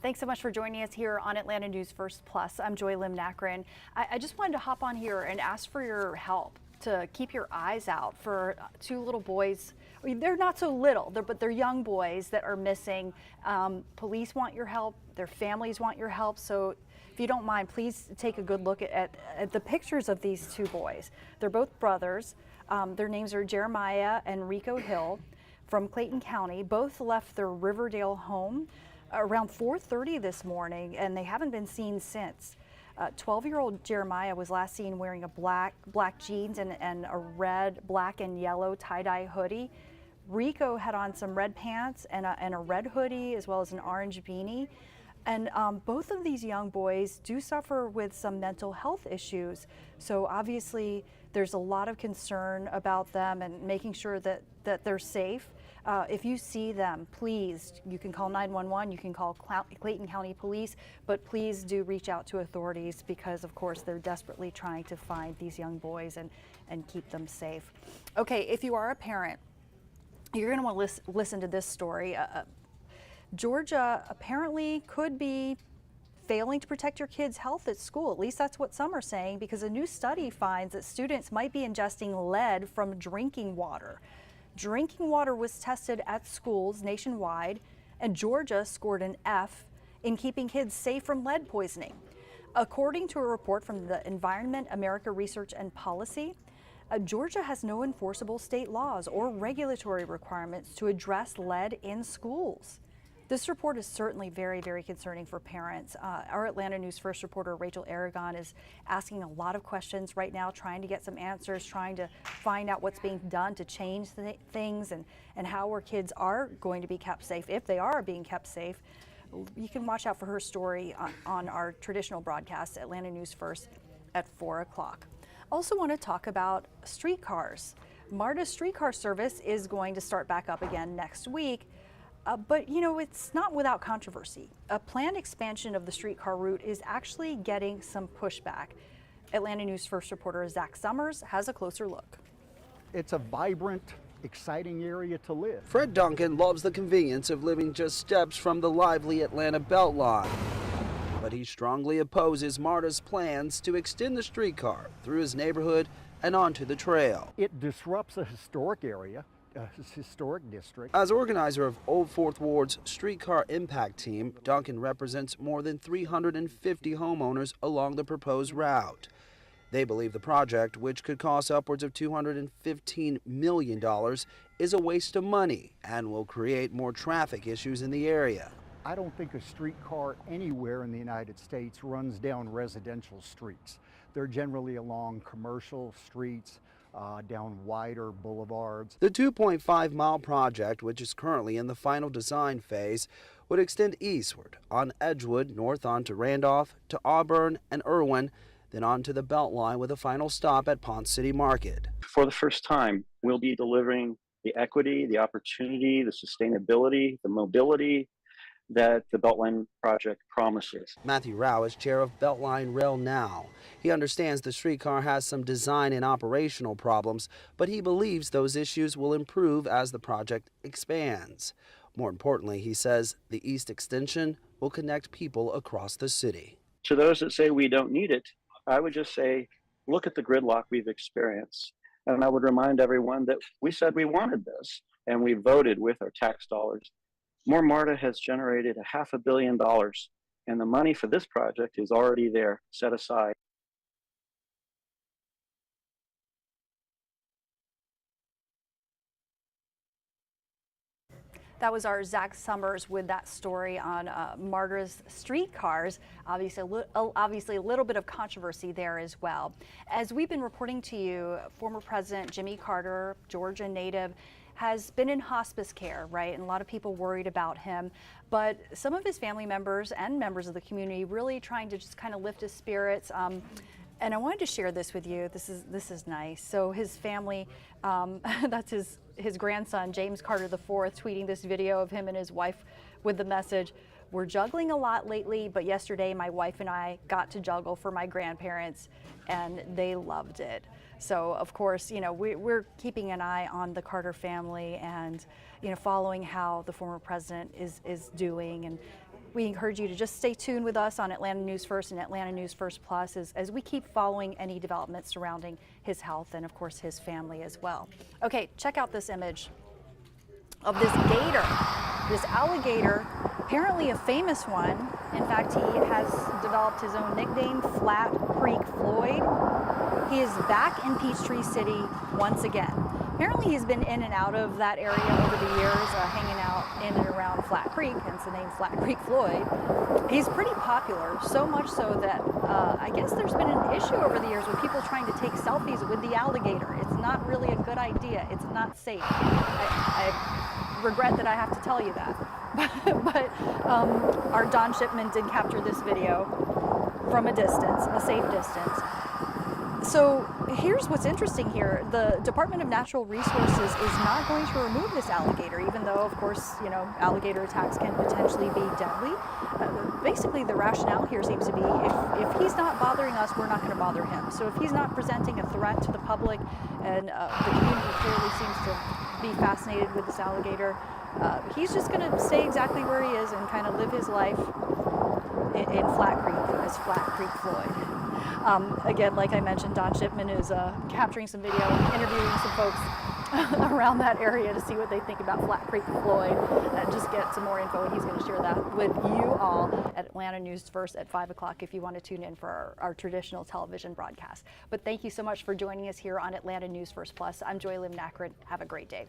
Thanks so much for joining us here on Atlanta News First Plus. I'm Joy Lim-Nakrin. I just wanted to hop on here and ask for your help to keep your eyes out for two little boys. They're not so little, but they're young boys that are missing. Police want your help. Their families want your help. So if you don't mind, please take a good look at the pictures of these two boys. They're both brothers. Their names are Jeremiah and Rico Hill from Clayton County. Both left their Riverdale home around 4:30 this morning, and they haven't been seen since. 12-year-old Jeremiah was last seen wearing a black jeans and a red, black, and yellow tie-dye hoodie. Rico had on some red pants and a red hoodie, as well as an orange beanie. And both of these young boys do suffer with some mental health issues. So obviously there's a lot of concern about them and making sure that they're safe. If you see them, please, you can call 911, you can call Clayton County Police, but please do reach out to authorities because, of course, they're desperately trying to find these young boys and keep them safe. Okay, if you are a parent, you're going to want to listen to this story. Georgia apparently could be failing to protect your kids' health at school. At least that's what some are saying, because a new study finds that students might be ingesting lead from drinking water. Drinking water was tested at schools nationwide, and Georgia scored an F in keeping kids safe from lead poisoning. According to a report from the Environment America Research and Policy, Georgia has no enforceable state laws or regulatory requirements to address lead in schools. This report is certainly very, very concerning for parents. Our Atlanta News First reporter, Rachel Aragon, is asking a lot of questions right now, trying to get some answers, trying to find out what's being done to change things and how our kids are going to be kept safe, if they are being kept safe. You can watch out for her story on our traditional broadcast, Atlanta News First, at 4 o'clock. Also want to talk about streetcars. MARTA's streetcar service is going to start back up again next week. But, you know, it's not without controversy. A planned expansion of the streetcar route is actually getting some pushback. Atlanta News First reporter Zach Summers has a closer look. It's a vibrant, exciting area to live. Fred Duncan loves the convenience of living just steps from the lively Atlanta Beltline. But he strongly opposes MARTA's plans to extend the streetcar through his neighborhood and onto the trail. It disrupts a historic area. Historic district. As organizer of Old Fourth Ward's Streetcar Impact Team, Duncan represents more than 350 homeowners along the proposed route. They believe the project, which could cost upwards of $215 million, is a waste of money and will create more traffic issues in the area. I don't think a streetcar anywhere in the United States runs down residential streets. They're generally along commercial streets, down wider boulevards. The 2.5-mile project, which is currently in the final design phase, would extend eastward on Edgewood, north onto Randolph, to Auburn and Irwin, then onto the Beltline with a final stop at Ponce City Market. For the first time, we'll be delivering the equity, the opportunity, the sustainability, the mobility that the Beltline project promises. Matthew Rao is chair of Beltline Rail Now. He understands the streetcar has some design and operational problems, but he believes those issues will improve as the project expands. More importantly, he says the east extension will connect people across the city. To those that say we don't need it, I would just say, look at the gridlock we've experienced. And I would remind everyone that we said we wanted this, and we voted with our tax dollars. More MARTA has generated $500 million, and the money for this project is already there, set aside. That was our Zach Summers with that story on MARTA's streetcars. Obviously a little bit of controversy there as well. As we've been reporting to you, former President Jimmy Carter, Georgia native, has been in hospice care, right? And a lot of people worried about him. But some of his family members and members of the community really trying to just kind of lift his spirits. And I wanted to share this with you. This is nice. So his family, that's his grandson, James Carter IV, tweeting this video of him and his wife with the message, "We're juggling a lot lately, but yesterday my wife and I got to juggle for my grandparents and they loved it." So of course, you know, we're keeping an eye on the Carter family and, you know, following how the former president is doing. And we encourage you to just stay tuned with us on Atlanta News First and Atlanta News First Plus as we keep following any developments surrounding his health and, of course, his family as well. Okay, check out this image of this gator, this alligator, apparently a famous one. In fact, he has developed his own nickname, Flat Creek Floyd. He is back in Peachtree City once again. Apparently he's been in and out of that area over the years, hanging out in and around Flat Creek, hence the name Flat Creek Floyd. He's pretty popular, so much so that I guess there's been an issue over the years with people trying to take selfies with the alligator. It's not really a good idea. It's not safe. I regret that I have to tell you that. but our Don Shipman did capture this video from a distance, a safe distance. So here's what's interesting here. The Department of Natural Resources is not going to remove this alligator, even though, of course, you know, alligator attacks can potentially be deadly. Basically, the rationale here seems to be if he's not bothering us, we're not going to bother him. So if he's not presenting a threat to the public, and the community clearly seems to be fascinated with this alligator, he's just going to stay exactly where he is and kind of live his life in Flat Creek as Flat Creek Floyd. Again, like I mentioned, Don Shipman is capturing some video, interviewing some folks around that area to see what they think about Flat Creek Floyd, and just get some more info, and he's going to share that with you all at Atlanta News First at 5 o'clock if you want to tune in for our traditional television broadcast. But thank you so much for joining us here on Atlanta News First Plus. I'm Joy Lim Nakrin. Have a great day.